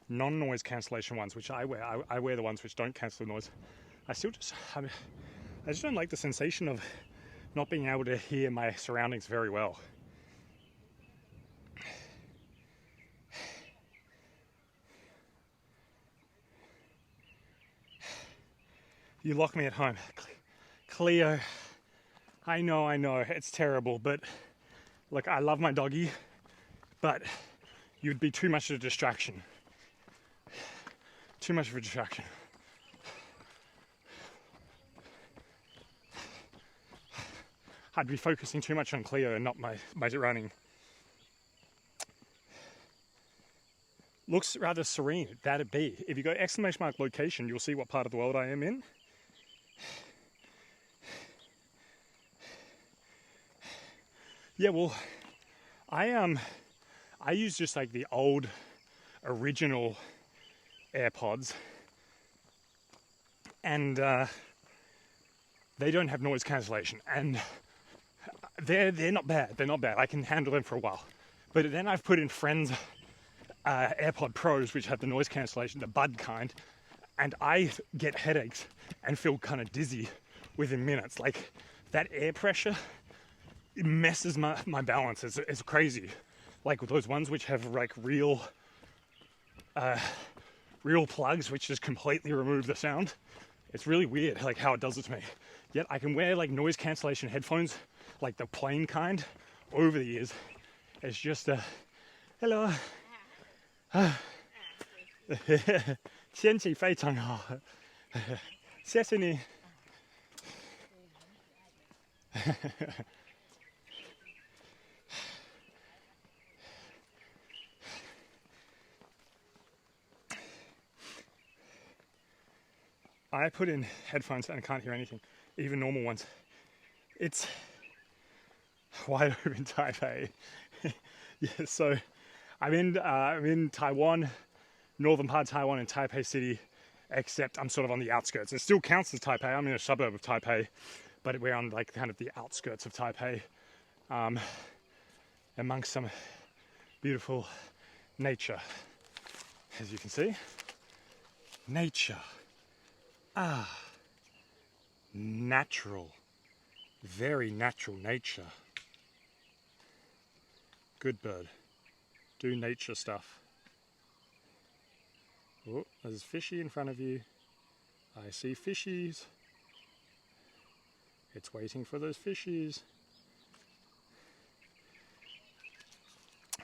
non-noise cancellation ones, which I wear. I wear the ones which don't cancel noise. I just don't like the sensation of not being able to hear my surroundings very well. You lock me at home. Cleo, I know, it's terrible, but look, I love my doggy, but you'd be too much of a distraction. Too much of a distraction. I'd be focusing too much on Cleo and not my running. Looks rather serene, that'd be. If you go exclamation mark location, you'll see what part of the world I am in. Yeah, well, I use just like the old original AirPods, and they don't have noise cancellation, and they're not bad. They're not bad. I can handle them for a while. But then I've put in friends' AirPod Pros, which have the noise cancellation, the bud kind, and I get headaches and feel kind of dizzy within minutes. Like that air pressure, it messes my balance. It's crazy. Like with those ones which have like real plugs which just completely remove the sound. It's really weird like how it does it to me. Yet I can wear like noise cancellation headphones, like the plain kind, over the ears. It's just hello. 天气非常好，谢谢你。I put in headphones and I can't hear anything, even normal ones. It's wide open Taipei. Yeah, so I'm in Taiwan, northern part of Taiwan in Taipei City, except I'm sort of on the outskirts. It still counts as Taipei. I'm in a suburb of Taipei, but we're on like kind of the outskirts of Taipei, amongst some beautiful nature, as you can see. Nature. Natural. Very natural nature. Good bird. Do nature stuff. Oh, there's a fishy in front of you. I see fishies. It's waiting for those fishies.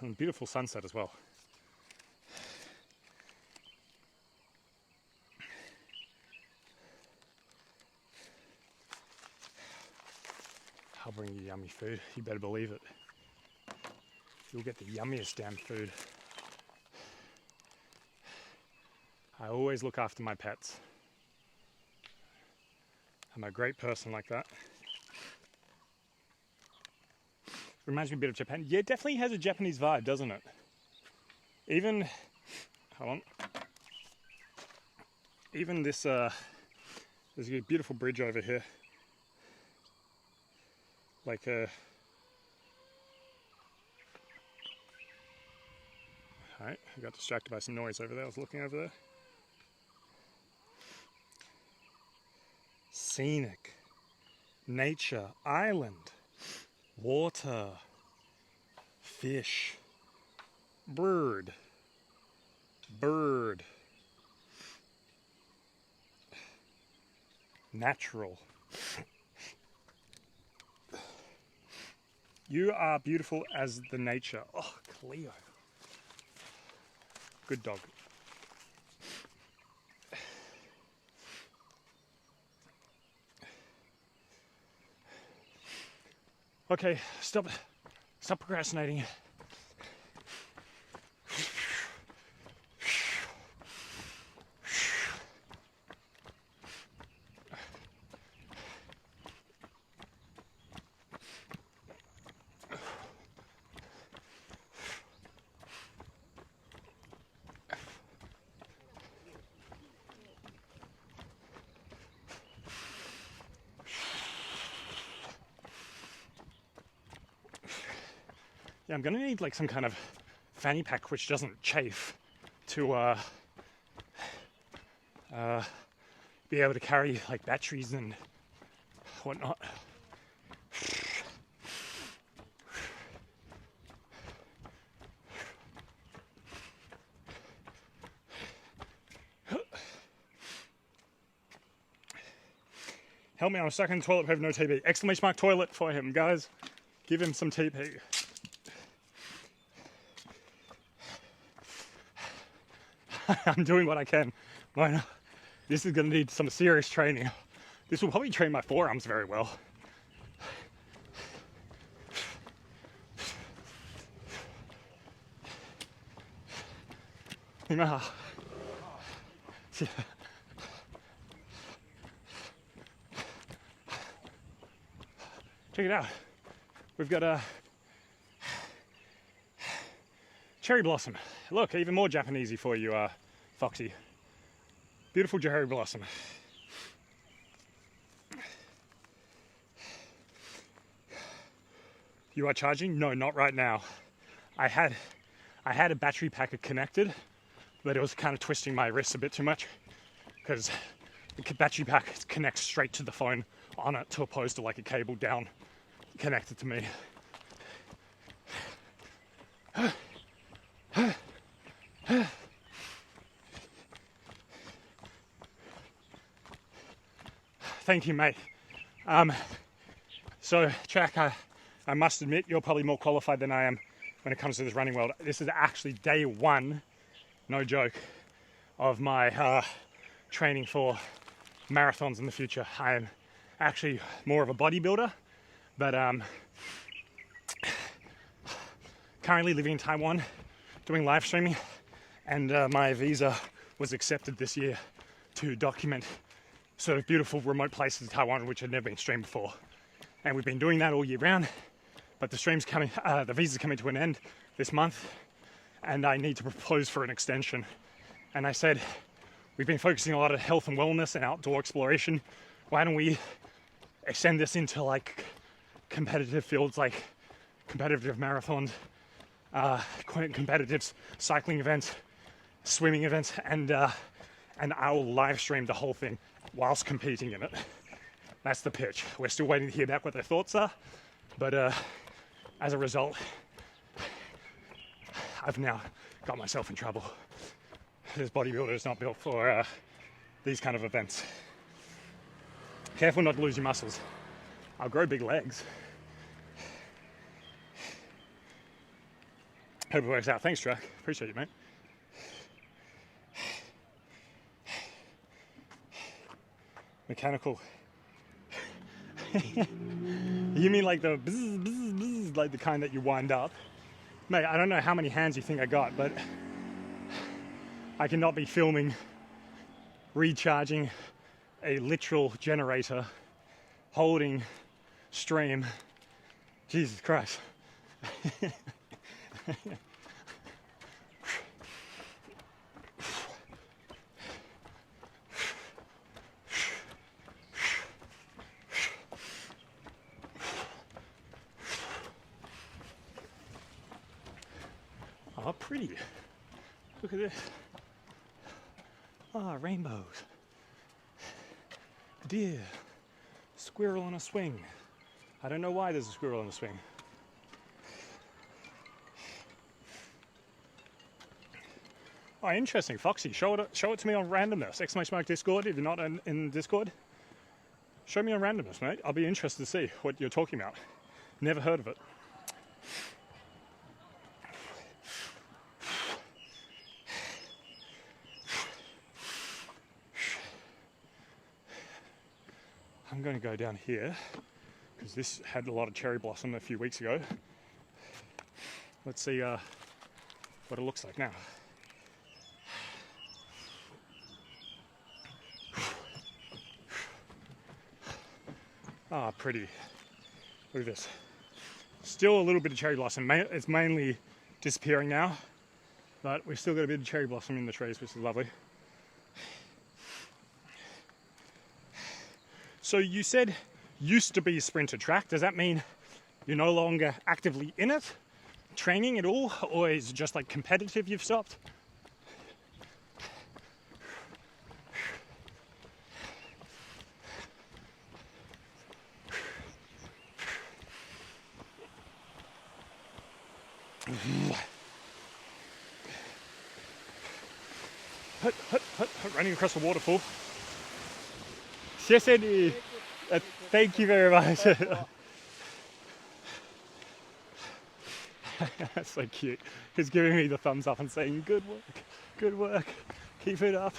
And beautiful sunset as well. I'll bring you yummy food, you better believe it. You'll get the yummiest damn food. I always look after my pets. I'm a great person like that. Reminds me a bit of Japan. Yeah, it definitely has a Japanese vibe, doesn't it? Even, hold on. Even this, there's a beautiful bridge over here. Like a... Alright, I got distracted by some noise over there. I was looking over there. Scenic. Nature. Island. Water. Fish. Bird. Bird. Natural. You are beautiful as the nature. Oh, Cleo. Good dog. Okay, stop procrastinating. Yeah, I'm gonna need like some kind of fanny pack which doesn't chafe to be able to carry like batteries and whatnot. Help me, I'm stuck in the toilet, I have no TP. Exclamation mark toilet for him, guys. Give him some TP. I'm doing what I can. Why not? This is going to need some serious training. This will probably train my forearms very well. Check it out. We've got a cherry blossom. Look, even more Japanesey for you, Foxy. Beautiful cherry blossom. You are charging? No, not right now. I had a battery packer connected, but it was kind of twisting my wrist a bit too much because the battery pack connects straight to the phone on it, to opposed to like a cable down connected to me. Thank you, mate. So, Jack, I must admit, you're probably more qualified than I am when it comes to this running world. This is actually day one, no joke, of my training for marathons in the future. I am actually more of a bodybuilder, but currently living in Taiwan, doing live streaming, and my visa was accepted this year to document sort of beautiful remote places in Taiwan which had never been streamed before. And we've been doing that all year round, but the visa's coming to an end this month, and I need to propose for an extension. And I said, we've been focusing a lot on health and wellness and outdoor exploration. Why don't we extend this into like competitive fields, like competitive marathons, competitive cycling events, swimming events, and I'll live stream the whole thing whilst competing in it. That's the pitch. We're still waiting to hear back what their thoughts are, but as a result, I've now got myself in trouble. This bodybuilder is not built for these kind of events. Careful not to lose your muscles. I'll grow big legs. Hope it works out. Thanks, Truck. Appreciate you, mate. Mechanical. You mean like the bzz, bzz, bzz, like the kind that you wind up? Mate, I don't know how many hands you think I got, but I cannot be filming recharging a literal generator, holding stream. Jesus Christ. Oh, pretty. Look at this. Ah, rainbows. Deer. Squirrel on a swing. I don't know why there's a squirrel on a swing. Oh, interesting. Foxy, show it to me on randomness. Exclamation mark Discord if you're not in Discord. Show me on randomness, mate. I'll be interested to see what you're talking about. Never heard of it. I'm going to go down here because this had a lot of cherry blossom a few weeks ago. Let's see what it looks like now. Ah, pretty. Look at this. Still a little bit of cherry blossom. It's mainly disappearing now, but we've still got a bit of cherry blossom in the trees, which is lovely. So you said used to be a sprinter track. Does that mean you're no longer actively in it, training at all, or is it just like competitive you've stopped? Running across the waterfall. Thank you very much. That's so cute. He's giving me the thumbs up and saying, good work, keep it up.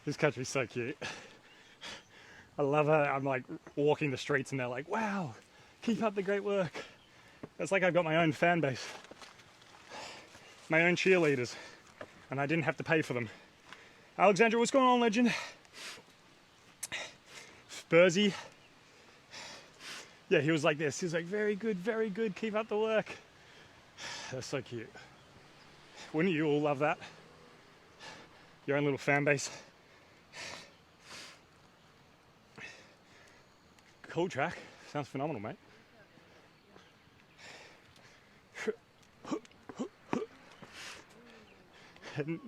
This country's so cute. I love it. I'm like walking the streets and they're like, wow, keep up the great work. It's like I've got my own fan base, my own cheerleaders, and I didn't have to pay for them. Alexandra, what's going on, legend? Spursy. Yeah, he was like this. He was like, very good, keep up the work. That's so cute. Wouldn't you all love that? Your own little fan base. Cool track. Sounds phenomenal, mate.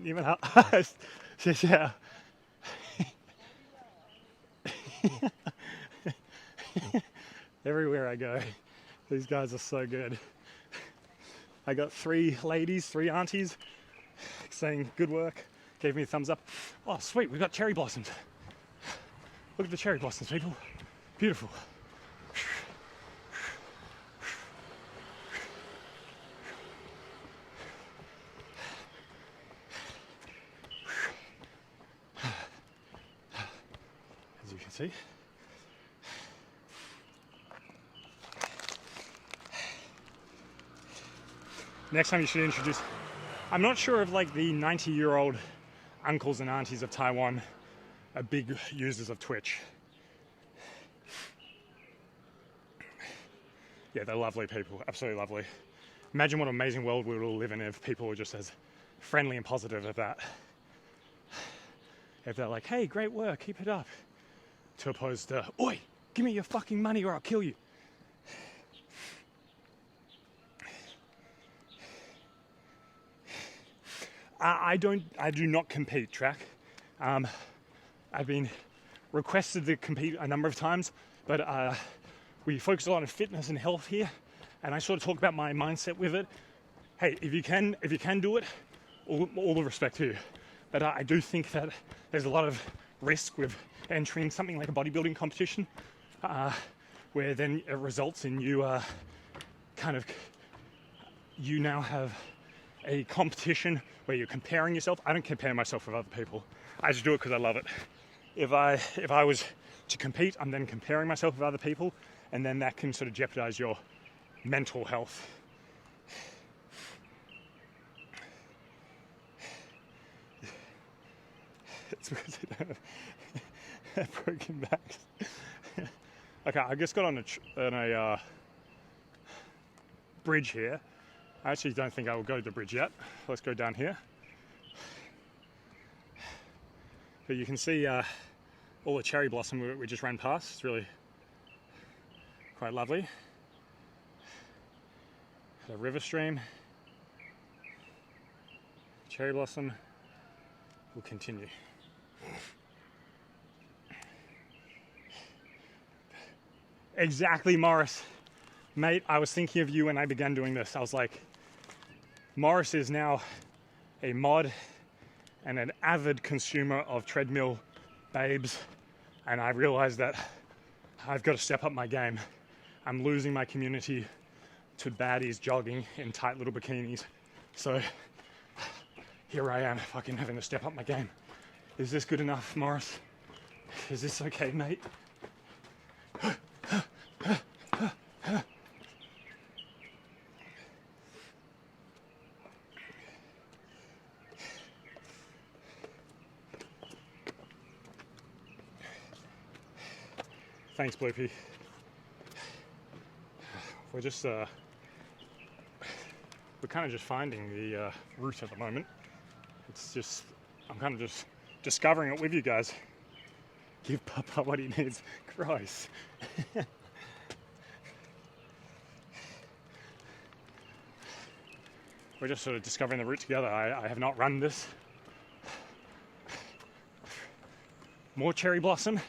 Even yeah. Everywhere I go, these guys are so good. I got 3 ladies, 3 aunties saying good work, gave me a thumbs up. Oh sweet, we've got cherry blossoms. Look at the cherry blossoms, people. Beautiful. As you can see. Next time you should introduce, I'm not sure if like the 90-year-old uncles and aunties of Taiwan are big users of Twitch. Yeah, they're lovely people, absolutely lovely. Imagine what an amazing world we would all live in if people were just as friendly and positive as that. If they're like, hey, great work, keep it up. To opposed to, oi, give me your fucking money or I'll kill you. I do not compete, track. I've been requested to compete a number of times, but we focus a lot on fitness and health here, and I sort of talk about my mindset with it. Hey, if you can do it, all the respect to you. But I do think that there's a lot of risk with entering something like a bodybuilding competition, where then it results in you you now have a competition where you're comparing yourself. I don't compare myself with other people. I just do it because I love it. If I was to compete, I'm then comparing myself with other people, and then that can sort of jeopardize your mental health. It's because I don't have broken backs. Okay, I just got on a bridge here. I actually don't think I will go to the bridge yet. Let's go down here. But you can see all the cherry blossom we just ran past. It's really quite lovely. The river stream. Cherry blossom will continue. Exactly, Morris. Mate, I was thinking of you when I began doing this. I was like, Morris is now a mod and an avid consumer of treadmill babes, and I realized that I've got to step up my game. I'm losing my community to baddies jogging in tight little bikinis. So here I am, fucking having to step up my game. Is this good enough, Morris? Is this okay, mate? Thanks, Bloopy. We're kind of just finding the route at the moment. It's just, I'm kind of just discovering it with you guys. Give Papa what he needs. Gross. We're just sort of discovering the route together. I have not run this. More cherry blossom.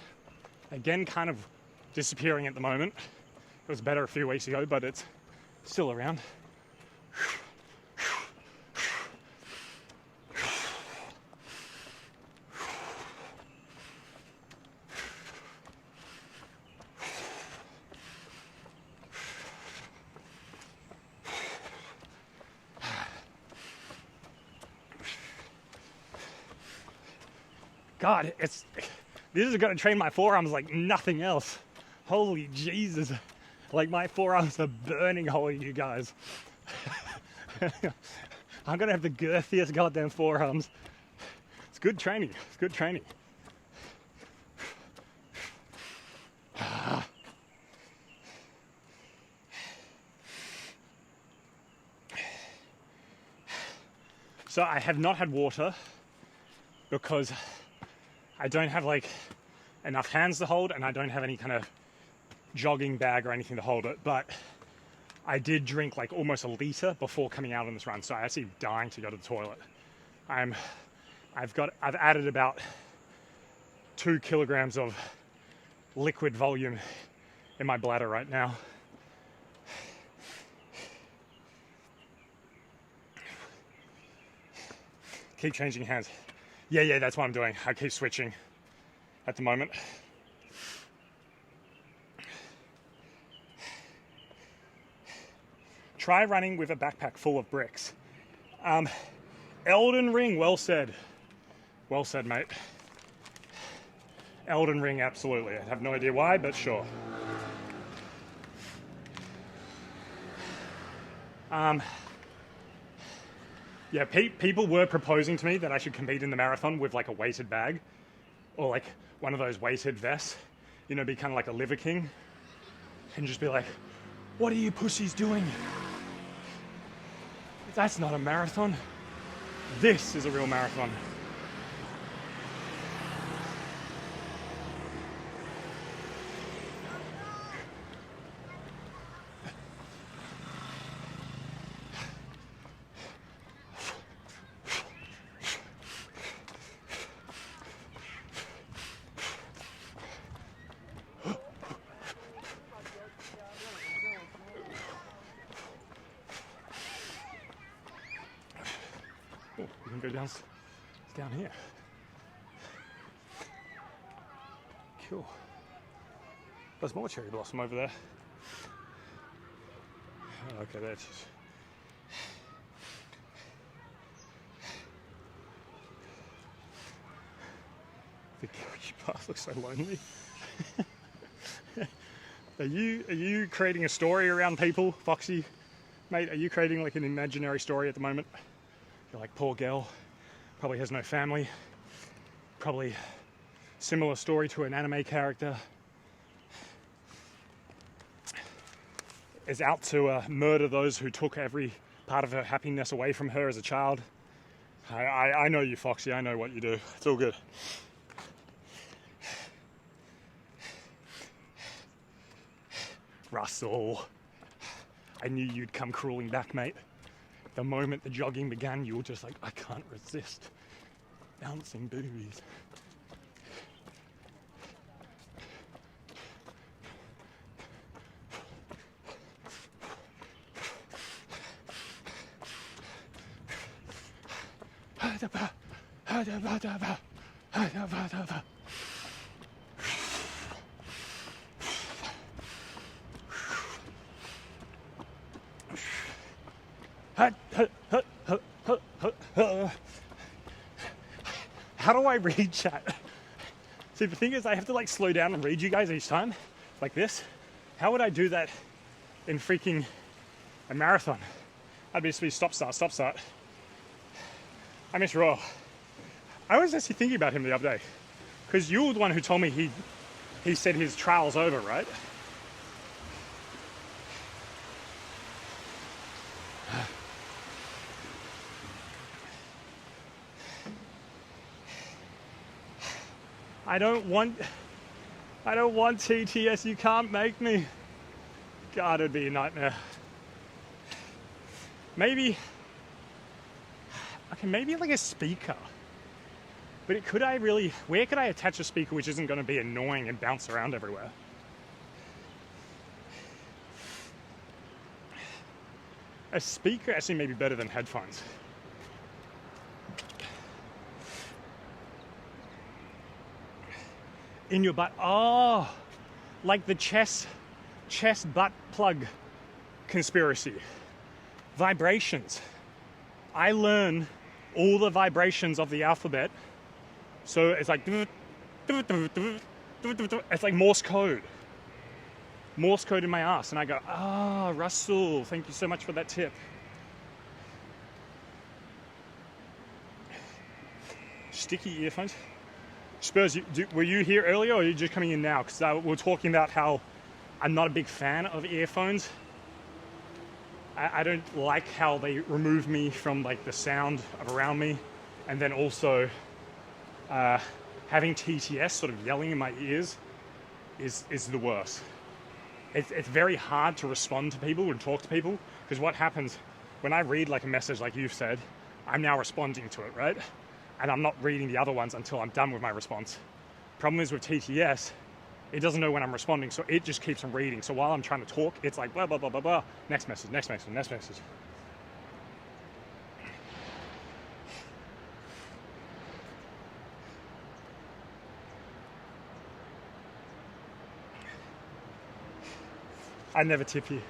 Again, kind of disappearing at the moment. It was better a few weeks ago, but it's still around. God, this is gonna train my forearms like nothing else. Holy Jesus. Like my forearms are burning, holy you guys. I'm gonna have the girthiest goddamn forearms. It's good training, it's good training. So I have not had water because I don't have like enough hands to hold and I don't have any kind of jogging bag or anything to hold it, but I did drink like almost a litre before coming out on this run, so I'm actually dying to go to the toilet. I've added about 2 kilograms of liquid volume in my bladder right now. Keep changing hands. Yeah, that's what I'm doing. I keep switching at the moment. Try running with a backpack full of bricks. Elden Ring, well said. Well said, mate. Elden Ring, absolutely. I have no idea why, but sure. Yeah, people were proposing to me that I should compete in the marathon with like a weighted bag or like one of those weighted vests, you know, be kind of like a liver king and just be like, what are you pussies doing? That's not a marathon. This is a real marathon. Oh, we can go down here. Cool. There's more cherry blossom over there. Oh, okay, there it is. The Gilgy path looks so lonely. Are you creating a story around people, Foxy? Mate, are you creating like an imaginary story at the moment? You're like, poor girl, probably has no family, probably similar story to an anime character, is out to murder those who took every part of her happiness away from her as a child. I know you, Foxy, I know what you do. It's all good. Russell, I knew you'd come crawling back, mate. The moment the jogging began, you were just like, I can't resist. Bouncing boobies. How do I read chat? See, the thing is, I have to like slow down and read you guys each time, like this. How would I do that in freaking a marathon? I'd just be stop, start. I miss Raw. I was actually thinking about him the other day, because you were the one who told me he said his trial's over, right? I don't want TTS, you can't make me. God, it'd be a nightmare. Maybe like a speaker. But where could I attach a speaker which isn't going to be annoying and bounce around everywhere? A speaker actually may be better than headphones. In your butt. Oh, like the chest butt plug conspiracy. Vibrations. I learn all the vibrations of the alphabet So it's like, it's like Morse code. Morse code in my ass. And I go, Russell, thank you so much for that tip. Sticky earphones. Spurs, were you here earlier or are you just coming in now? Because we were talking about how I'm not a big fan of earphones. I don't like how they remove me from like the sound of around me, and then also having TTS sort of yelling in my ears is the worst. It's very hard to respond to people and talk to people, because what happens when I read like a message like you've said, I'm now responding to it, right? And I'm not reading the other ones until I'm done with my response. Problem is with TTS, it doesn't know when I'm responding, so it just keeps on reading. So while I'm trying to talk, it's like blah, blah, blah, blah, blah. Next message, next message, next message. I never tip you.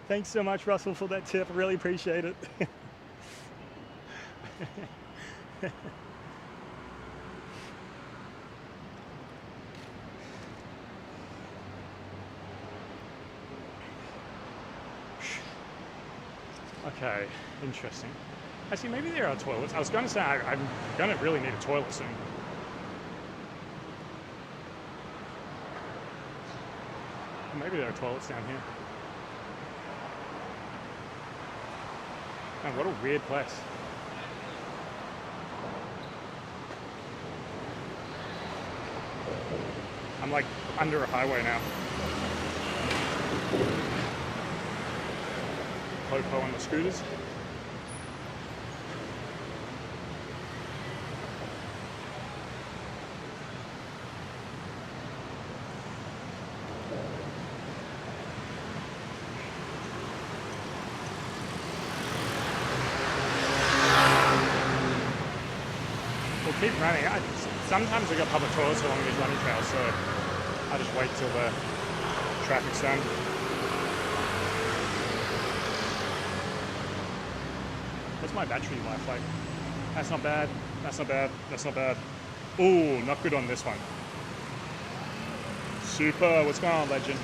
Thanks so much, Russell, for that tip. I really appreciate it. Okay, interesting. Actually, maybe there are toilets. I was going to say I'm going to really need a toilet soon. Maybe there are toilets down here. Man, what a weird place. I'm like under a highway now. Popo on the scooters. We'll keep running. Sometimes we got public toilets along these running trails, so I just wait till the traffic's done. What's my battery life like? That's not bad. That's not bad. That's not bad. Ooh, not good on this one. Super. What's going on, legend?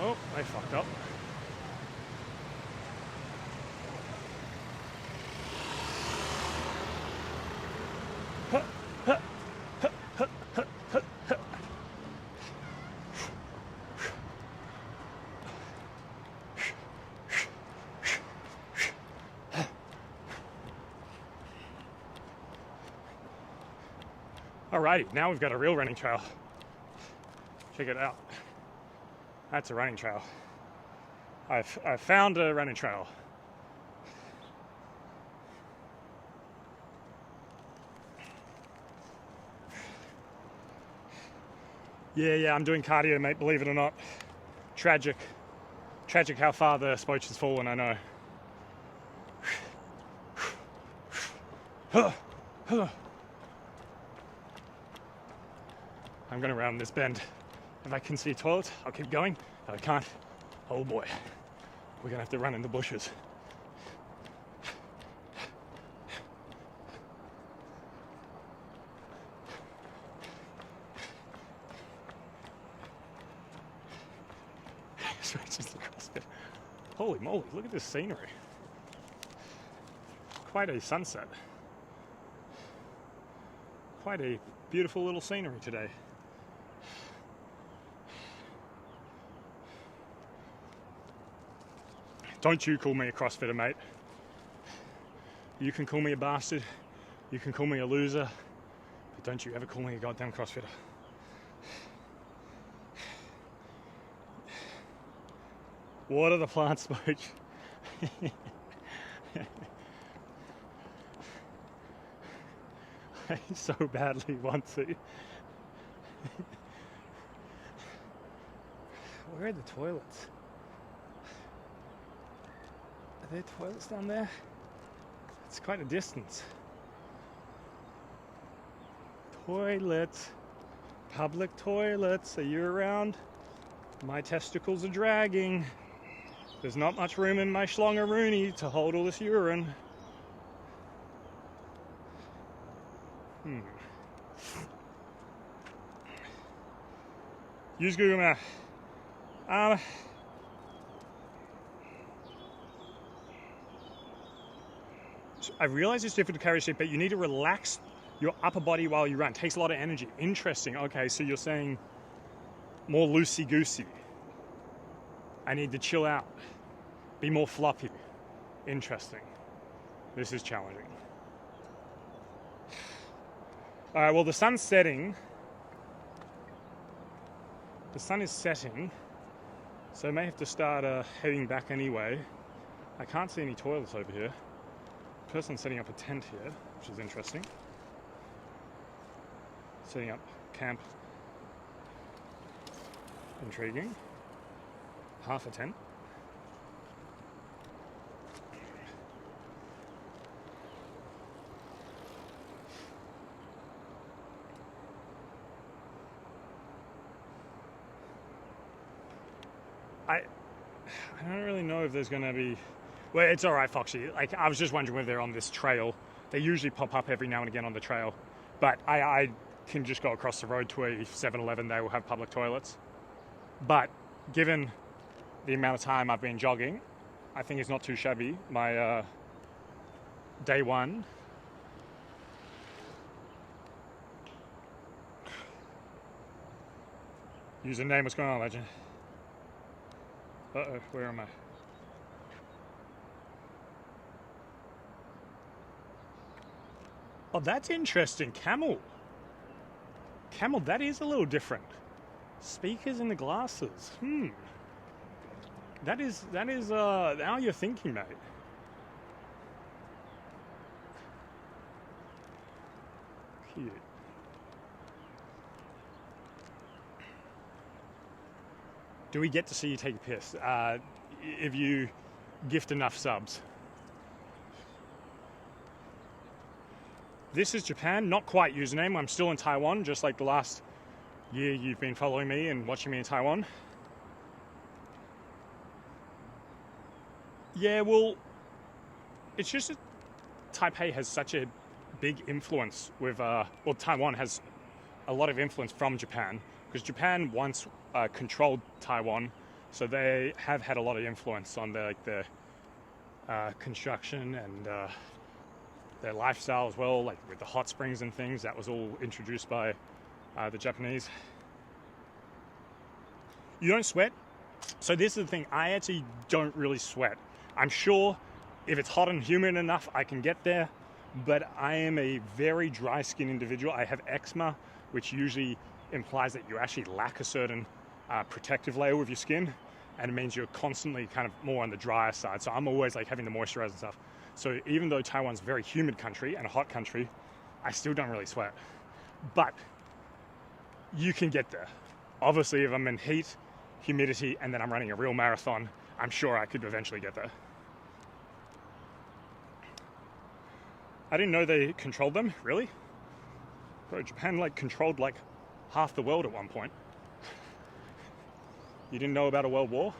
Oh, I fucked up. Alrighty, now we've got a real running trail. Check it out. That's a running trail. I've found a running trail. Yeah, I'm doing cardio, mate, believe it or not. Tragic how far the Spoachie has fallen, I know. I'm gonna round this bend. If I can see toilets, I'll keep going. If I can't, oh boy, we're gonna have to run in the bushes. Holy moly, look at this scenery. Quite a sunset. Quite a beautiful little scenery today. Don't you call me a CrossFitter, mate. You can call me a bastard, you can call me a loser, but don't you ever call me a goddamn CrossFitter. Water the plants, Spoach. I so badly want to. Where are the toilets? Are there toilets down there? It's quite a distance. Toilets. Public toilets. Are you around? My testicles are dragging. There's not much room in my schlongaroony to hold all this urine. Use Google Maps. I realize it's difficult to carry a sheep, but you need to relax your upper body while you run. It takes a lot of energy. Interesting. Okay, so you're saying more loosey-goosey. I need to chill out. Be more floppy. Interesting. This is challenging. All right, well, the sun's setting. The sun is setting, so I may have to start heading back anyway. I can't see any toilets over here. Person's setting up a tent here, which is interesting. Setting up camp. Intriguing. Half a tent. I don't really know if there's going to be... Well, it's all right, Foxy. Like, I was just wondering whether they're on this trail. They usually pop up every now and again on the trail. But I can just go across the road to a 7-Eleven. They will have public toilets. But given the amount of time I've been jogging, I think it's not too shabby. My day one... Username, what's going on, legend? Uh-oh, where am I? Oh, that's interesting. Camel. Camel, that is a little different. Speakers in the glasses. That is, now you're thinking, mate. Cute. Do we get to see you take a piss? If you gift enough subs. This is Japan, not quite username. I'm still in Taiwan, just like the last year you've been following me and watching me in Taiwan. Yeah, well, it's just that Taipei has such a big influence with, well, Taiwan has a lot of influence from Japan, because Japan once controlled Taiwan, so they have had a lot of influence on their construction and their lifestyle as well, like with the hot springs and things. That was all introduced by the Japanese. You don't sweat? So this is the thing, I actually don't really sweat. I'm sure if it's hot and humid enough, I can get there, but I am a very dry skin individual. I have eczema, which usually implies that you actually lack a certain protective layer with your skin, and it means you're constantly kind of more on the drier side. So I'm always like having to moisturize and stuff. So even though Taiwan's a very humid country and a hot country, I still don't really sweat. But you can get there. Obviously, if I'm in heat, humidity, and then I'm running a real marathon, I'm sure I could eventually get there. I didn't know they controlled them, really? Bro, Japan like controlled like half the world at one point. You didn't know about a world war?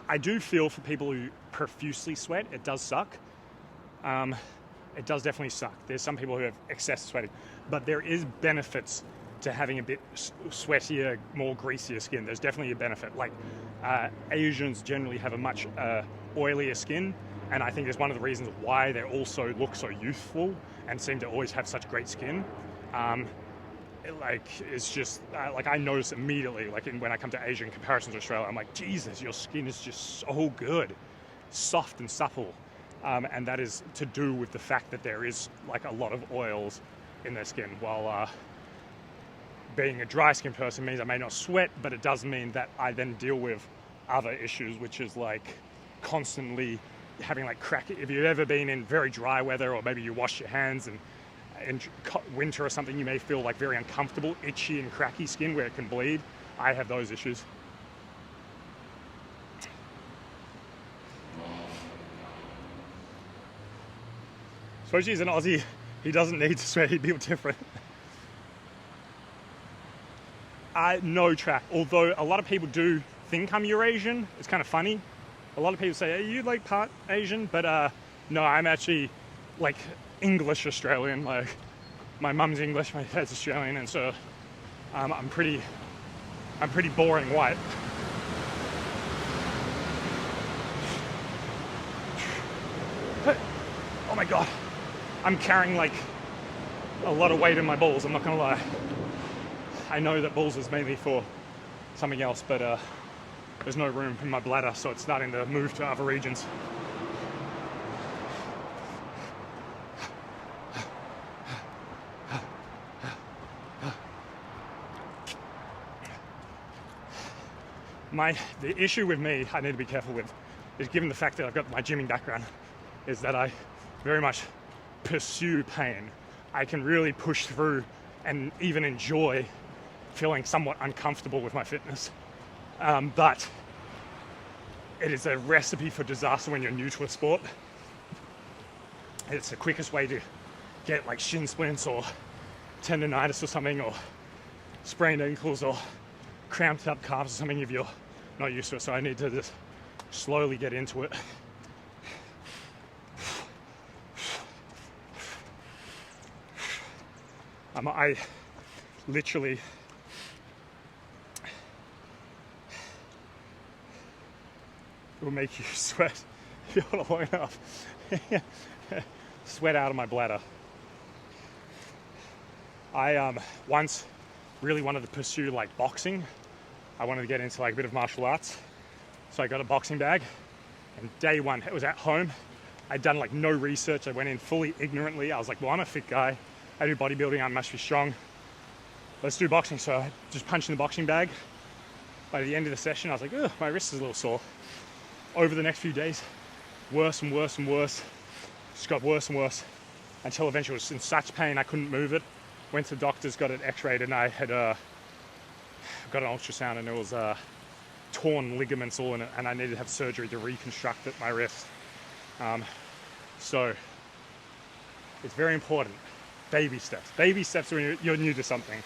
I do feel for people who profusely sweat. It does suck. It does definitely suck. There's some people who have excessive sweating, but there is benefits to having a bit sweatier, more greasier skin. There's definitely a benefit. Like Asians generally have a much oilier skin, and I think it's one of the reasons why they also look so youthful and seem to always have such great skin. It's just like I notice immediately, like when I come to Asia in comparison to Australia, I'm like, Jesus, your skin is just so good, soft and supple, and that is to do with the fact that there is like a lot of oils in their skin. While being a dry skin person means I may not sweat, but it does mean that I then deal with other issues, which is like constantly having like cracky. If you've ever been in very dry weather, or maybe you wash your hands and in winter or something, you may feel like very uncomfortable, itchy and cracky skin where it can bleed. I have those issues. Spoachie is an Aussie He doesn't need to sweat, he'd built different. No track, although a lot of people do think I'm Eurasian. It's kind of funny. A lot of people say, are you like part Asian? But no, I'm actually like English Australian. Like my mum's English, my dad's Australian, and so I'm pretty boring white. Oh my god, I'm carrying like a lot of weight in my balls, I'm not gonna lie. I know that balls is mainly for something else, but there's no room in my bladder, so it's starting to move to other regions. The issue with me, I need to be careful with, is given the fact that I've got my gymming background, is that I very much pursue pain. I can really push through and even enjoy feeling somewhat uncomfortable with my fitness. But it is a recipe for disaster when you're new to a sport. It's the quickest way to get like shin splints or tendonitis or something, or sprained ankles or cramped up calves or something if you're not used to it. So I need to just slowly get into it. I literally will make you sweat if you're not long enough. Sweat out of my bladder. I once really wanted to pursue like boxing. I wanted to get into like a bit of martial arts. So I got a boxing bag, and day one, it was at home. I'd done like no research. I went in fully ignorantly. I was like, well, I'm a fit guy. I do bodybuilding, I must be strong. Let's do boxing. So I just punched in the boxing bag. By the end of the session, I was like, ugh, my wrist is a little sore. Over the next few days, worse and worse and worse. Just got worse and worse until eventually it was in such pain I couldn't move it. Went to the doctors, got it x-rayed, and I had got an ultrasound, and it was torn ligaments all in it, and I needed to have surgery to reconstruct my wrist. So it's very important. Baby steps. Baby steps when you're new to something.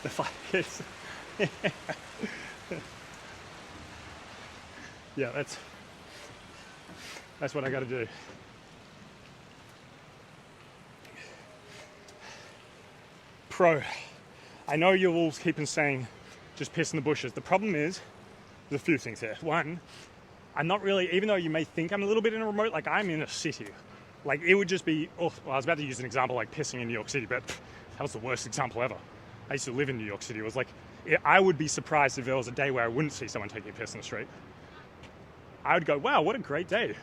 The fight is... yeah, that's what I got to do. Pro. I know you'll all keep on saying just piss in the bushes. The problem is, there's a few things here. One, I'm not really, even though you may think I'm a little bit in a remote, like I'm in a city. Like it would just be, well, I was about to use an example like pissing in New York City, but that was the worst example ever. I used to live in New York City. It was like, I would be surprised if there was a day where I wouldn't see someone taking a piss in the street. I would go, wow, what a great day.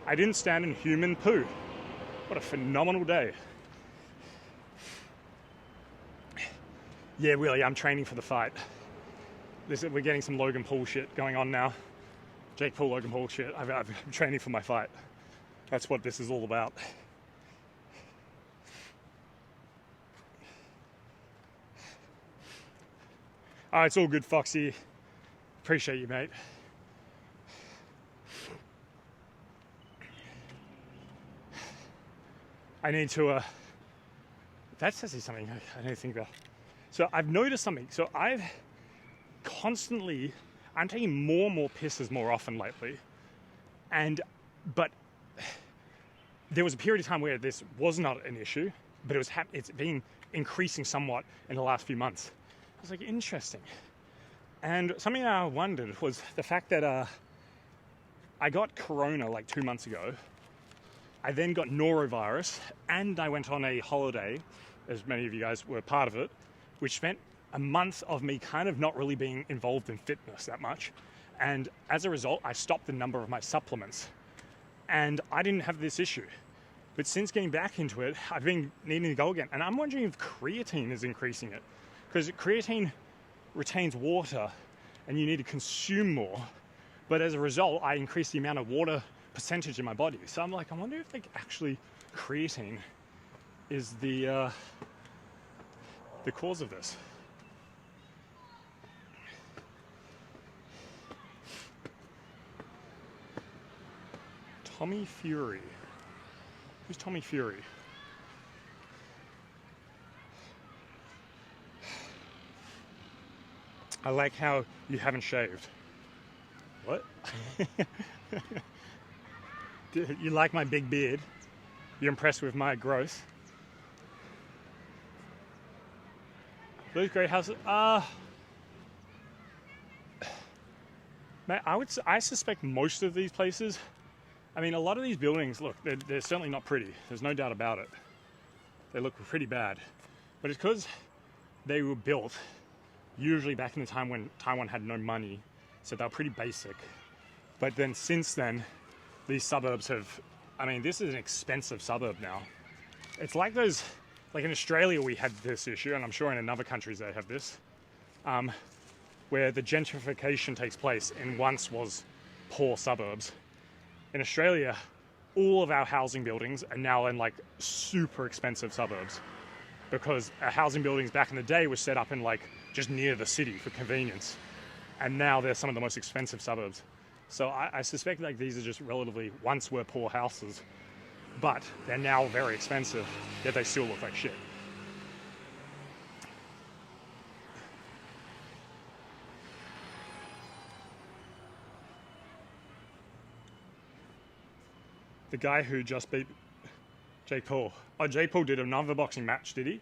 I didn't stand in human poo. What a phenomenal day. Yeah, really, I'm training for the fight. We're getting some Logan Paul shit going on now. Jake Paul, Logan Paul shit. I'm training for my fight. That's what this is all about. It's all good, Foxy. Appreciate you, mate. I need to, that says something I need to think about. So I've noticed something. So I'm taking more and more pisses more often lately. But there was a period of time where this was not an issue, but it's been increasing somewhat in the last few months. I was like, interesting. And something I wondered was the fact that I got corona like 2 months ago. I then got norovirus, and I went on a holiday, as many of you guys were part of it, which spent a month of me kind of not really being involved in fitness that much. And as a result, I stopped the number of my supplements. And I didn't have this issue. But since getting back into it, I've been needing to go again. And I'm wondering if creatine is increasing it. Because creatine retains water, and you need to consume more. But as a result, I increase the amount of water percentage in my body. So I'm like, I wonder if actually creatine is the cause of this. Tommy Fury. Who's Tommy Fury? I like how you haven't shaved. What? You like my big beard? You're impressed with my growth? Those great houses? Mate, I suspect most of these places, I mean, a lot of these buildings, look, they're certainly not pretty. There's no doubt about it. They look pretty bad. But it's because they were built usually back in the time when Taiwan had no money, so they're pretty basic. But then since then, these suburbs have, I mean, this is an expensive suburb now. It's like those, like in Australia we had this issue, and I'm sure in other countries they have this, where the gentrification takes place in once was poor suburbs. In Australia, all of our housing buildings are now in like super expensive suburbs, because our housing buildings back in the day were set up in like just near the city for convenience, and now they're some of the most expensive suburbs. So I suspect like these are just relatively once were poor houses, but they're now very expensive, yet they still look like shit. The guy who just beat Jake Paul. Oh, Jake Paul did another boxing match, did he?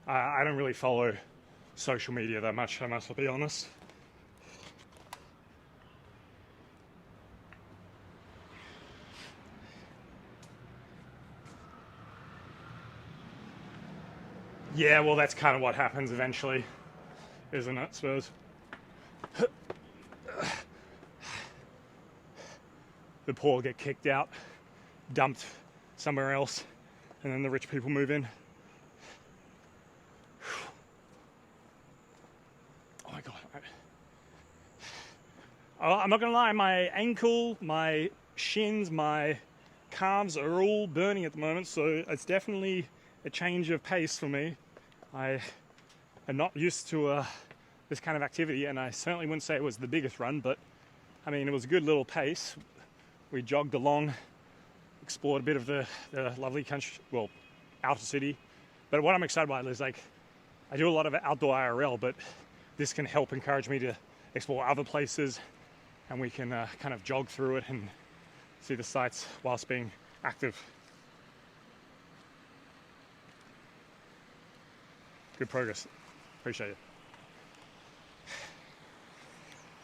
I don't really follow social media that much, I must be honest. Yeah, well, that's kind of what happens eventually, isn't it, I suppose? The poor get kicked out, dumped somewhere else, and then the rich people move in. Oh my God. I'm not gonna lie, my ankle, my shins, my calves are all burning at the moment, so it's definitely a change of pace for me. I am not used to this kind of activity, and I certainly wouldn't say it was the biggest run, but I mean, it was a good little pace. We jogged along, explored a bit of the lovely country, well, outer city. But what I'm excited about is like, I do a lot of outdoor IRL, but this can help encourage me to explore other places, and we can kind of jog through it and see the sights whilst being active. Good progress. Appreciate it.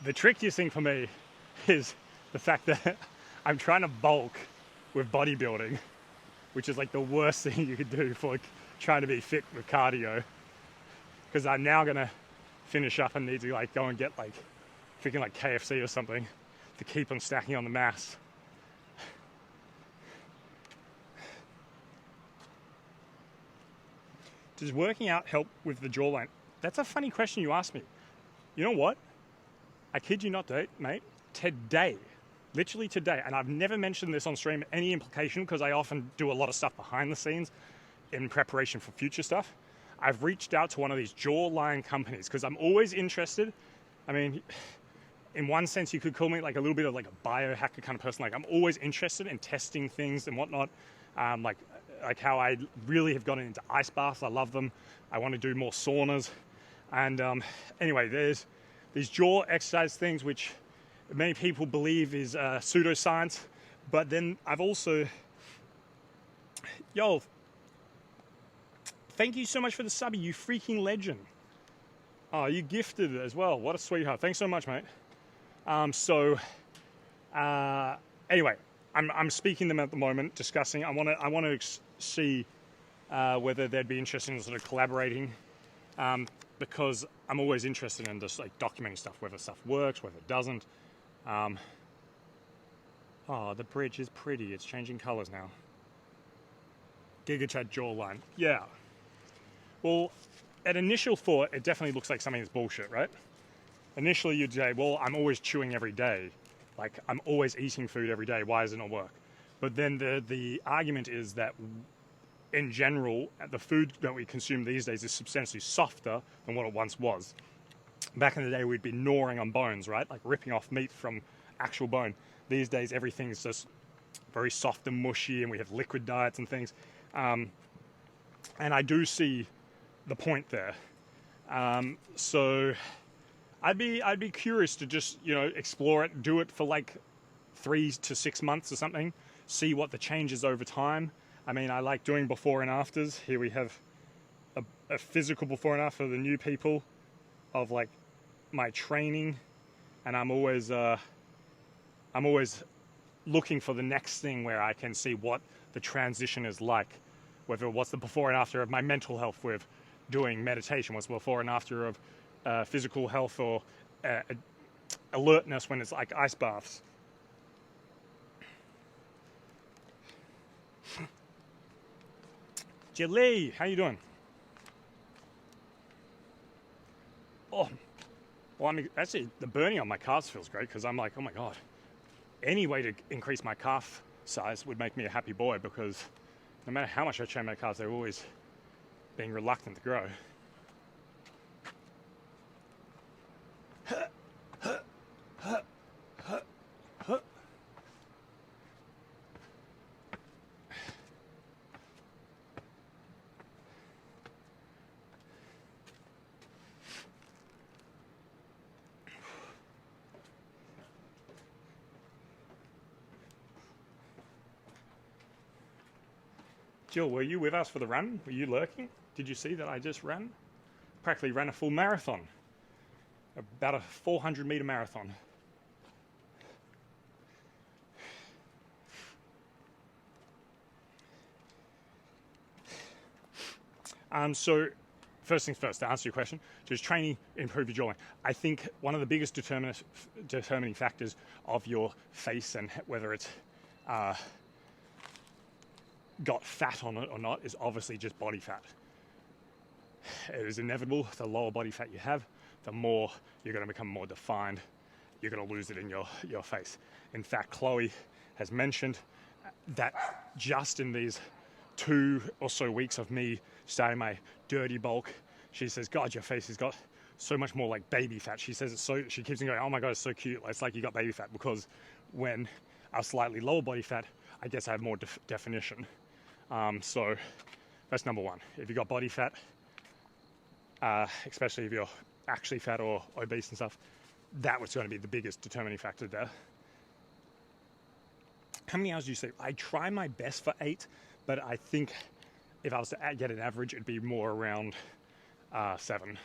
The trickiest thing for me is the fact that I'm trying to bulk with bodybuilding, which is like the worst thing you could do for like trying to be fit with cardio. Because I'm now gonna finish up and need to like go and get like freaking like KFC or something to keep on stacking on the mass. Does working out help with the jawline? That's a funny question you asked me. You know what? I kid you not, mate. Today, literally today, and I've never mentioned this on stream, any implication, because I often do a lot of stuff behind the scenes in preparation for future stuff. I've reached out to one of these jawline companies because I'm always interested. I mean, in one sense, you could call me like a little bit of like a biohacker kind of person. Like I'm always interested in testing things and whatnot. Like how I really have gotten into ice baths. I love them. I want to do more saunas. And anyway, there's these jaw exercise things which many people believe is pseudoscience. But then I've also... Yo, thank you so much for the sub, you freaking legend. Oh, you gifted it as well. What a sweetheart. Thanks so much, mate. Anyway, I'm speaking to them at the moment, discussing. I want to see whether they'd be interested in sort of collaborating, because I'm always interested in just like documenting stuff, whether stuff works, whether it doesn't. Oh, the bridge is pretty. It's changing colors now. GigaChat jawline. Yeah. Well, at initial thought, it definitely looks like something that's bullshit, right? Initially, you'd say, well, I'm always chewing every day. Like, I'm always eating food every day. Why does it not work? But then the argument is that, in general, the food that we consume these days is substantially softer than what it once was. Back in the day, we'd be gnawing on bones, right? Like ripping off meat from actual bone. These days, everything's just very soft and mushy, and we have liquid diets and things. And I do see the point there. So I'd be curious to just, explore it, do it for like 3 to 6 months or something, see what the changes over time. I mean, I like doing before and afters. Here we have a physical before and after for the new people of like my training, and I'm always looking for the next thing where I can see what the transition is like, what's the before and after of my mental health with doing meditation, what's the before and after of physical health or alertness when it's like ice baths. Jelly, how you doing? Oh, well, I mean, actually, the burning on my calves feels great because I'm like, oh my God, any way to increase my calf size would make me a happy boy, because no matter how much I train my calves, they're always being reluctant to grow. Jill, were you with us for the run? Were you lurking? Did you see that I just ran? Practically ran a full marathon. About a 400-meter marathon. So, first things first, to answer your question, does training improve your jawline? I think one of the biggest determining factors of your face and whether it's got fat on it or not is obviously just body fat. It is inevitable. The lower body fat you have, the more you're going to become more defined. You're going to lose it in your face. In fact, Chloe has mentioned that just in these 2 or so weeks of me starting my dirty bulk, she says, God, your face has got so much more like baby fat. She says it's so, she keeps on going, oh my God, it's so cute. It's like you got baby fat, because when I was slightly lower body fat, I guess I have more definition. So that's number one. If you got body fat, especially if you're actually fat or obese and stuff, that was going to be the biggest determining factor there. How many hours do you sleep? I try my best for 8, but I think if I was to get an average, it'd be more around 7.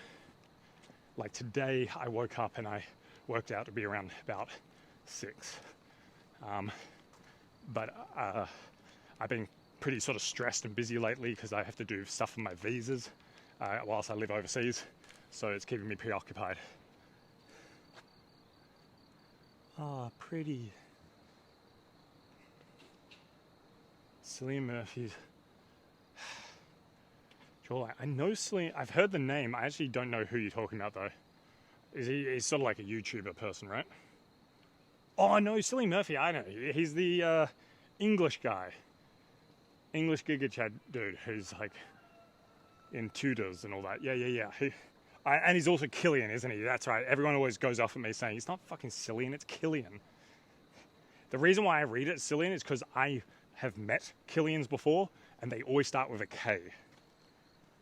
Like today, I woke up and I worked out to be around about 6. But I've been pretty sort of stressed and busy lately because I have to do stuff for my visas whilst I live overseas. So it's keeping me preoccupied. Oh, pretty. Cillian Murphy's jawline. I know Cillian. I've heard the name. I actually don't know who you're talking about though. He's sort of like a YouTuber person, right? Oh no, Cillian Murphy. I know. He's the English guy, English Giga Chad dude who's like in Tudors and all that. Yeah. And he's also Killian, isn't he? That's right. Everyone always goes off at me saying he's not fucking Cillian, it's Killian. The reason why I read it Cillian is because I have met Killians before, and they always start with a K.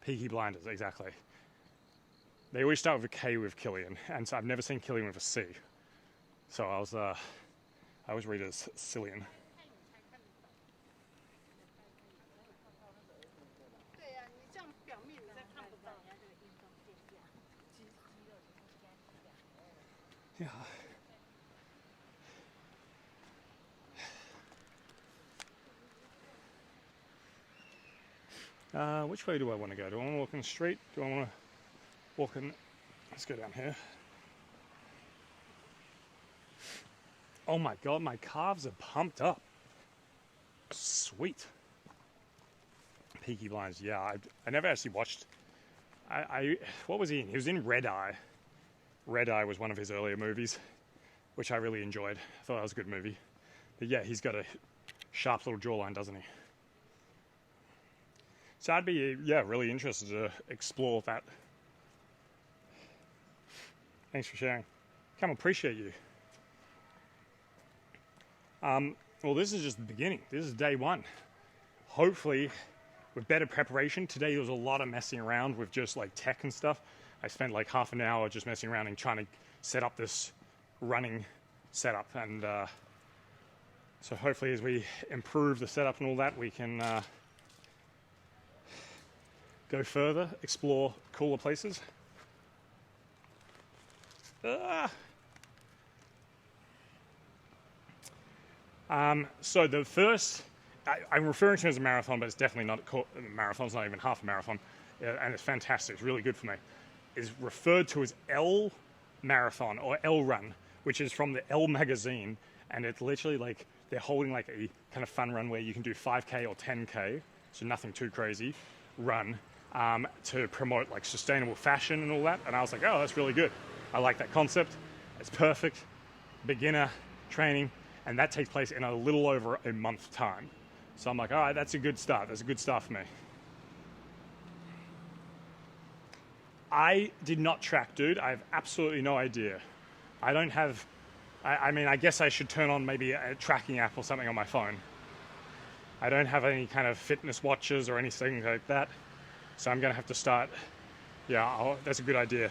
Peaky Blinders, exactly. They always start with a K with Killian, and so I've never seen Killian with a C. So I always read it as Cillian. Yeah. Which way do I want to go? Do I want to walk in the street? Do I want to walk in? Let's go down here. Oh my God, my calves are pumped up. Sweet. Peaky Blinders, yeah. I never actually watched. What was he in? He was in Red Eye. Red Eye was one of his earlier movies, which I really enjoyed. I thought that was a good movie. But yeah, he's got a sharp little jawline, doesn't he? So I'd be, really interested to explore that. Thanks for sharing. Come, appreciate you. Well, this is just the beginning. This is day one. Hopefully, with better preparation. Today there was a lot of messing around with just like tech and stuff. I spent like half an hour just messing around and trying to set up this running setup. And so hopefully as we improve the setup and all that, we can go further, explore cooler places. So the first, I'm referring to it as a marathon, but it's definitely not a marathon. It's not even half a marathon, and it's fantastic. It's really good for me. Is referred to as L Marathon or L Run, which is from the L magazine, and it's literally like they're holding like a kind of fun run where you can do 5K or 10K, so nothing too crazy, run to promote like sustainable fashion and all that. And I was like, oh, that's really good. I like that concept. It's perfect. Beginner training, and that takes place in a little over a month's time. So I'm like, all right, that's a good start. That's a good start for me. I did not track, dude. I have absolutely no idea. I don't have, I mean, I guess I should turn on maybe a tracking app or something on my phone. I don't have any kind of fitness watches or anything like that. So I'm going to have to start, yeah, that's a good idea.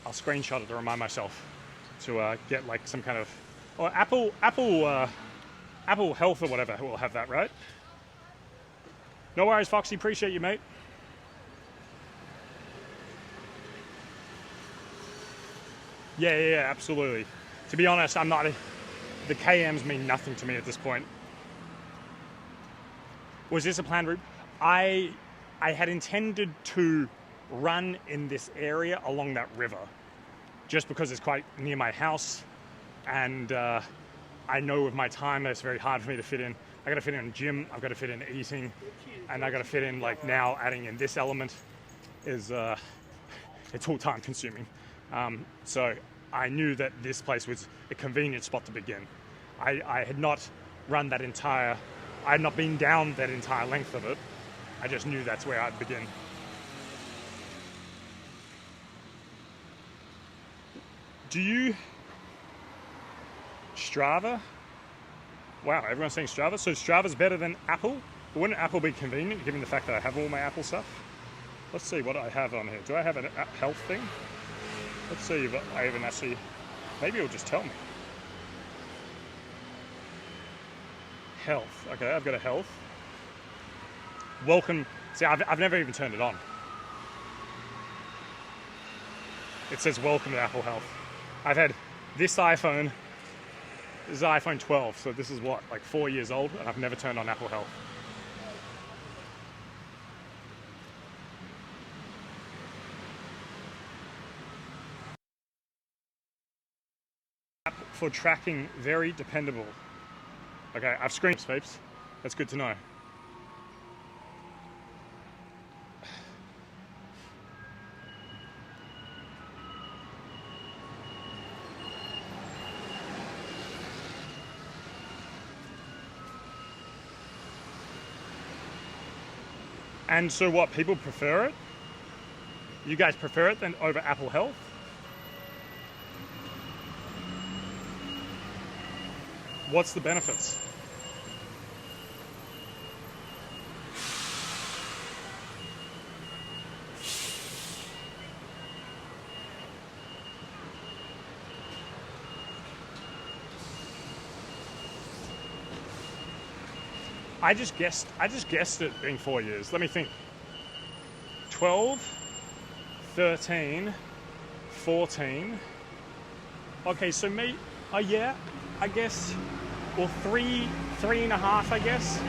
I'll screenshot it to remind myself to get like some kind of, or Apple Health or whatever will have that, right? No worries, Foxy. Appreciate you, mate. Yeah, absolutely. To be honest, I'm not. The KMs mean nothing to me at this point. Was this a planned route? I had intended to run in this area along that river, just because it's quite near my house, and I know with my time it's very hard for me to fit in. I got to fit in a gym. I've got to fit in eating, and I got to fit in like now adding in this element is it's all time consuming. So I knew that this place was a convenient spot to begin. I had not run that entire, I had not been down that entire length of it. I just knew that's where I'd begin. Do you, Strava? Wow, everyone's saying Strava. So Strava's better than Apple? But wouldn't Apple be convenient given the fact that I have all my Apple stuff? Let's see what I have on here. Do I have a health thing? Let's see if I even actually, maybe it'll just tell me. Health, okay, I've got a health. Welcome, see, I've never even turned it on. It says welcome to Apple Health. I've had this iPhone, this is iPhone 12, so this is what, like 4 years old, and I've never turned on Apple Health. For tracking, very dependable. Okay, I've screened peeps. That's good to know. And so what, people prefer it? You guys prefer it than over Apple Health? What's the benefits? I just guessed it being 4 years. Let me think. 12, 13, 14. Okay, so me, yeah, I guess, well, three and a half, I guess.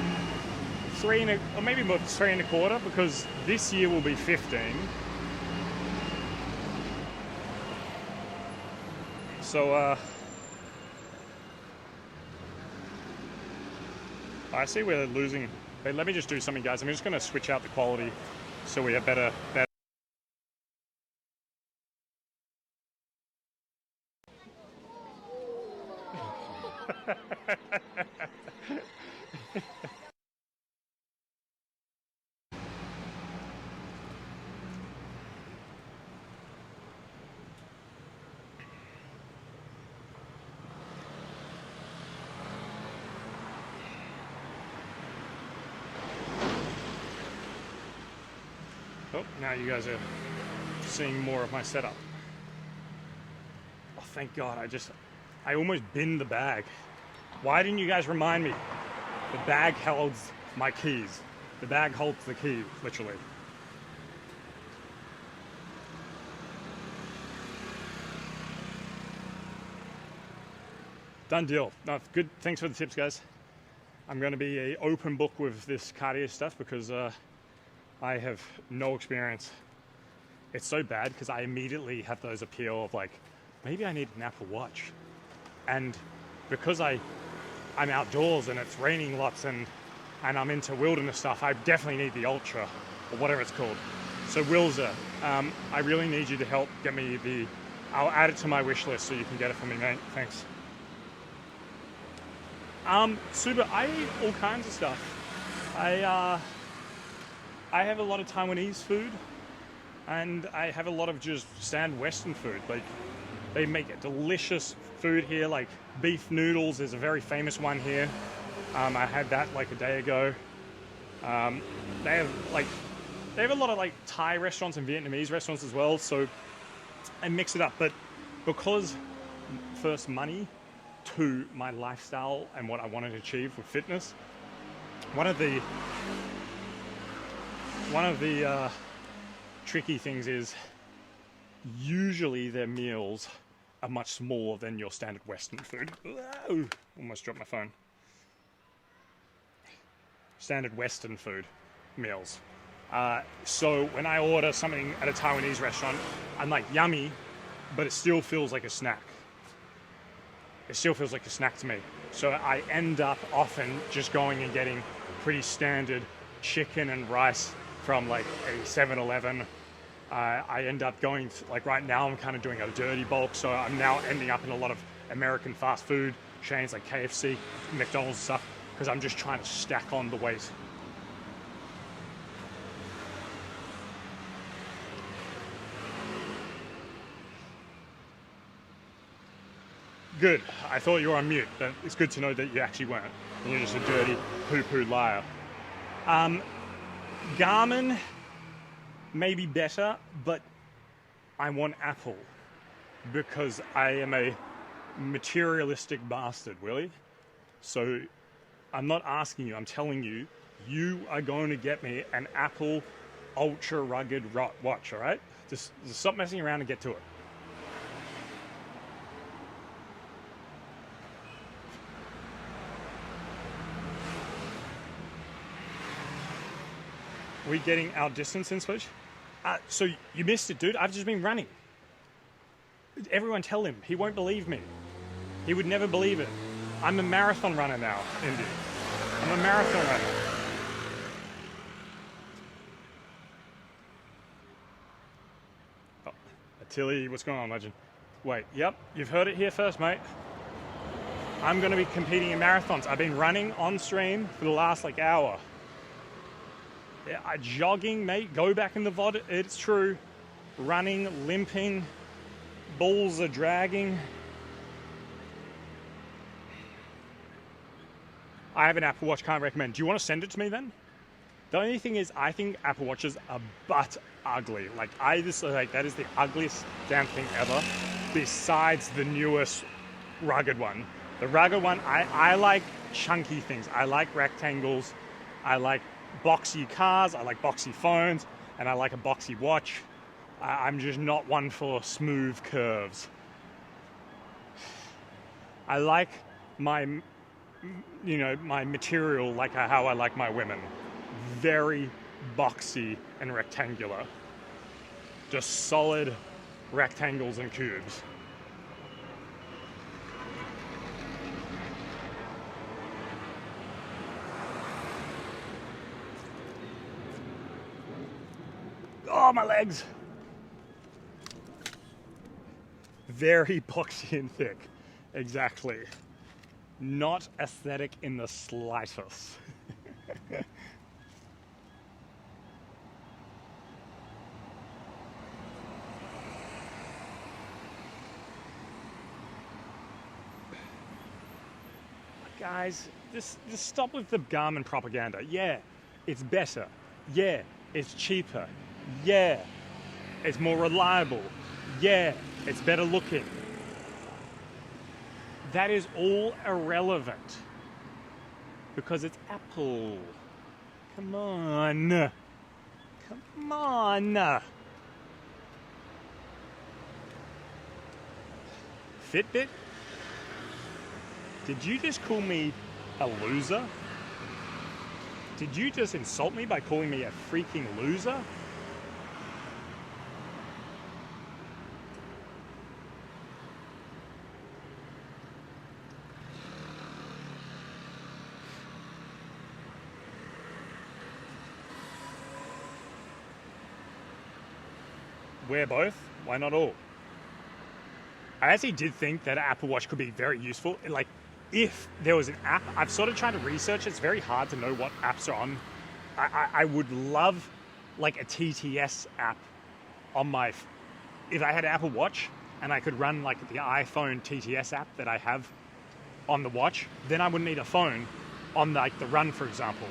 Or maybe about 3 1/4, because this year will be 15. So, I see we're losing. Hey, let me just do something, guys. I'm just going to switch out the quality so we have better. Oh, now you guys are seeing more of my setup. Oh, thank God, I almost binned the bag. Why didn't you guys remind me? The bag holds my keys. The bag holds the key, literally. Done deal. No, good. Thanks for the tips, guys. I'm going to be an open book with this cardio stuff because I have no experience. It's so bad because I immediately have those appeal of like, maybe I need an Apple Watch. And because I'm outdoors and it's raining lots and I'm into wilderness stuff, I definitely need the Ultra or whatever it's called. So Wilza, I really need you to help get me I'll add it to my wish list so you can get it for me, mate. Thanks. Super, I eat all kinds of stuff. I have a lot of Taiwanese food and I have a lot of just standard Western food. Like, they make a delicious food here, like beef noodles is a very famous one here. I had that like a day ago. They have a lot of like Thai restaurants and Vietnamese restaurants as well, so I mix it up. But because first money to my lifestyle and what I wanted to achieve with fitness, one of the tricky things is usually their meals are much smaller than your standard Western food. Whoa, almost dropped my phone. Standard Western food meals. So when I order something at a Taiwanese restaurant, I'm like, yummy, but it still feels like a snack. It still feels like a snack to me. So I end up often just going and getting pretty standard chicken and rice from like a 7-Eleven. I end up going to, like right now I'm kind of doing a dirty bulk, so I'm now ending up in a lot of American fast food chains like KFC, McDonald's and stuff, because I'm just trying to stack on the weight. Good. I thought you were on mute, but it's good to know that you actually weren't. And you're just a dirty poo-poo liar. Garmin may be better, but I want Apple because I am a materialistic bastard, Willie. So I'm not asking you, I'm telling you, you are going to get me an Apple ultra rugged watch, all right? Just stop messing around and get to it. We getting our distance in Spoachie? So you missed it, dude. I've just been running. Everyone tell him. He won't believe me. He would never believe it. I'm a marathon runner now, Indy. I'm a marathon runner. Oh, Tilly, what's going on, legend? Wait, yep, you've heard it here first, mate. I'm going to be competing in marathons. I've been running on stream for the last hour. Yeah, jogging, mate, go back in the VOD, it's true. Running, limping, balls are dragging. I have an Apple Watch, can't recommend. Do you want to send it to me then? The only thing is, I think Apple Watches are butt ugly. That is the ugliest damn thing ever, besides the newest rugged one. The rugged one, I like chunky things. I like rectangles. I like boxy cars, I like boxy phones, and I like a boxy watch. I'm just not one for smooth curves. I like my material like how I like my women. Very boxy and rectangular. Just solid rectangles and cubes. Oh, my legs! Very boxy and thick. Exactly. Not aesthetic in the slightest. Guys, just stop with the Garmin propaganda. Yeah, it's better. Yeah, it's cheaper. Yeah. It's more reliable. Yeah. It's better looking. That is all irrelevant. Because it's Apple. Come on. Come on. Fitbit? Did you just call me a loser? Did you just insult me by calling me a freaking loser? Wear both? Why not all? I actually did think that an Apple Watch could be very useful. Like, if there was an app, I've sort of tried to research. It's very hard to know what apps are on. I would love like a TTS app on my. If I had an Apple Watch and I could run like the iPhone TTS app that I have on the watch, then I wouldn't need a phone on like the run, for example.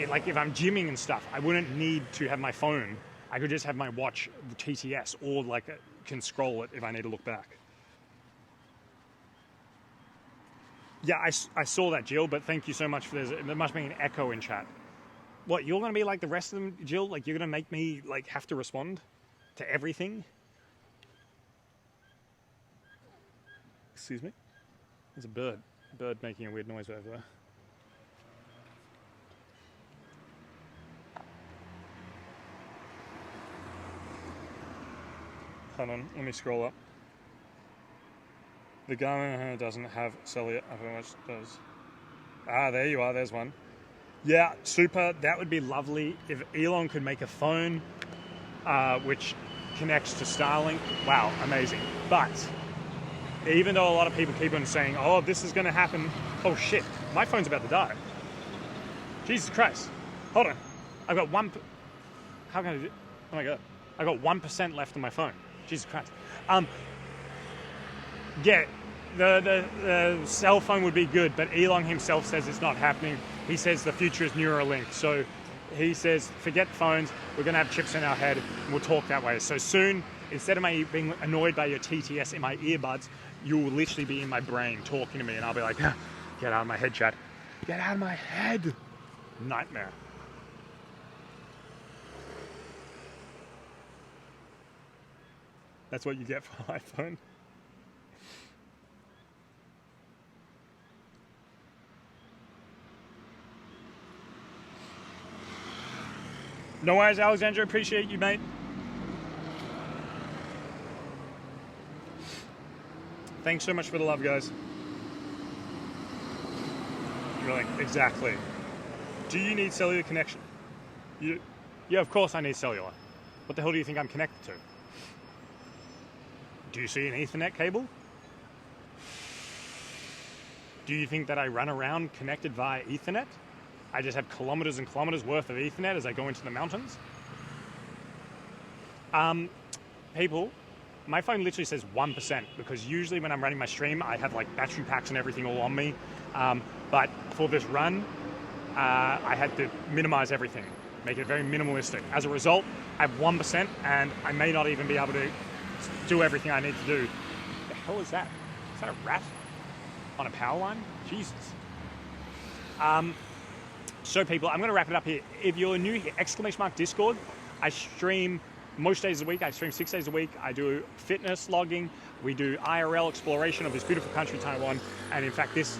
Like if I'm gymming and stuff, I wouldn't need to have my phone. I could just have my watch, the TTS, or like can scroll it if I need to look back. Yeah, I saw that, Jill, but thank you so much for this. There must be an echo in chat. What, you're going to be like the rest of them, Jill? Like, you're going to make me, like, have to respond to everything? Excuse me? There's a bird. A bird making a weird noise over there. Hold on, let me scroll up. The Garmin doesn't have cellular. How much does? Ah, there you are. There's one. Yeah, super. That would be lovely if Elon could make a phone which connects to Starlink. Wow, amazing. But even though a lot of people keep on saying, "Oh, this is going to happen," oh shit, my phone's about to die. Jesus Christ! Hold on, I've got one. How can I do? Oh my god, I got 1% left on my phone. Jesus Christ. Yeah, the cell phone would be good, but Elon himself says it's not happening. He says the future is Neuralink. So he says, forget phones, we're going to have chips in our head, and we'll talk that way. So soon, instead of me being annoyed by your TTS in my earbuds, you will literally be in my brain talking to me, and I'll be like, get out of my head, Chad. Get out of my head. Nightmare. That's what you get for iPhone. No worries, Alexandra. Appreciate you, mate. Thanks so much for the love, guys. You're like, exactly. Do you need cellular connection? Yeah, of course I need cellular. What the hell do you think I'm connected to? Do you see an Ethernet cable? Do you think that I run around connected via Ethernet? I just have kilometers and kilometers worth of Ethernet as I go into the mountains? People, my phone literally says 1% because usually when I'm running my stream, I have like battery packs and everything all on me. But for this run, I had to minimize everything, make it very minimalistic. As a result, I have 1% and I may not even be able to do everything I need to do. What the hell is that? Is that a rat on a power line? Jesus. So people, I'm going to wrap it up here. If you're new here, !Discord. I stream most days of the week. I stream 6 days a week. I do fitness logging. We do IRL exploration of this beautiful country, Taiwan. And in fact, this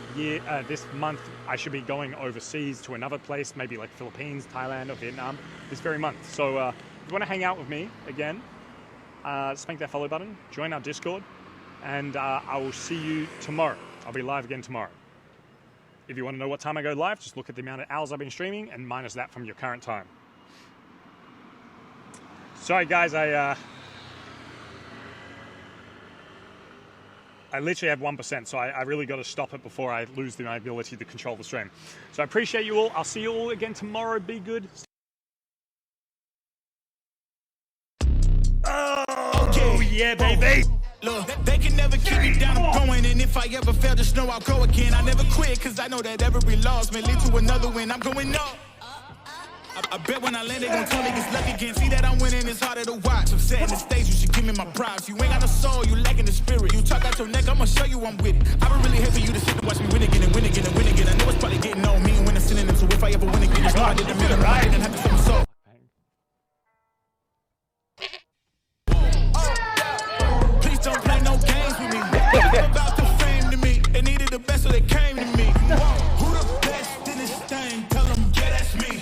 month, I should be going overseas to another place, maybe like Philippines, Thailand, or Vietnam, this very month. So if you want to hang out with me again, spank that follow button, join our Discord, and I will see you tomorrow. I'll be live again tomorrow. If you want to know what time I go live, just look at the amount of hours I've been streaming and minus that from your current time. Sorry guys, I literally have 1%, so I really got to stop it before I lose my ability to control the stream. So I appreciate you all. I'll see you all again tomorrow. Be good. Oh yeah, baby. Look, they can never keep me down, I'm going. And if I ever fail, just know I'll go again. I never quit, cause I know that every loss may lead to another win. I'm going up. I bet when I land, they gon' tell me it's lucky. Can't see that I'm winning, it's harder to watch. I'm setting the stage, you should give me my props. You ain't got no soul, you lacking the spirit. You talk out your neck, I'ma show you I'm with it. I would really hate for you to sit and watch me win again and win again and win again. I know it's probably getting on me and when I'm synonym. So if I ever win again, it's not I did the minimum. I didn't have to sell my soul. Please don't play no games with me. About the fame to me. They needed the best, so they came to me. Who the best in this thing? Tell them, yeah, that's me.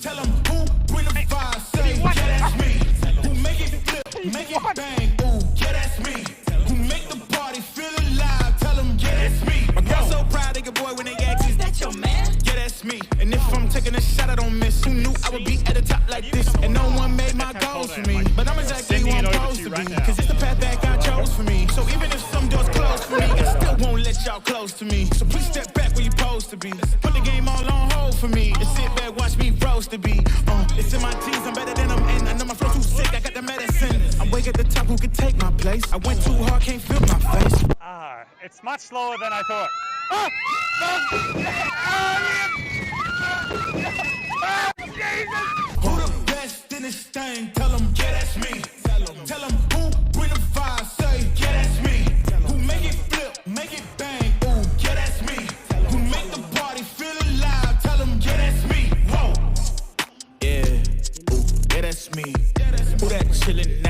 Tell them who bring the fire, say, yeah, that's me. Who make it flip, make it bang, ooh, yeah, that's me. Who make the party feel alive, tell them, yeah, that's me. My girl's so proud of your boy when they ask, is that your man? Yeah, that's me. And if I'm taking a shot, I don't miss. Who knew I would be at the top like this? And no one made my goals for me. But I'm exactly who I'm supposed to be. Cause it's the path that God chose for me. So even if some doors close for me, I still won't let y'all close to me. So please step back where you're supposed to be. Put the game all on hold for me. And sit back, watch me roast the beat. It's in my genes, I'm better than I'm in. I know my flow too sick, I got the medicine. I'm way at the top, who could take my place? I went too hard, can't feel my face. It's much slower than I thought. Who the best in this thing? Tell them, yeah, that's me. Tell them who bring the fire, say, yeah, that's me. Who make it flip, make it bang, ooh, yeah, that's me. Who make the party feel alive, tell them, yeah, that's me. Whoa. Yeah, ooh, yeah, that's me. Who that chillin'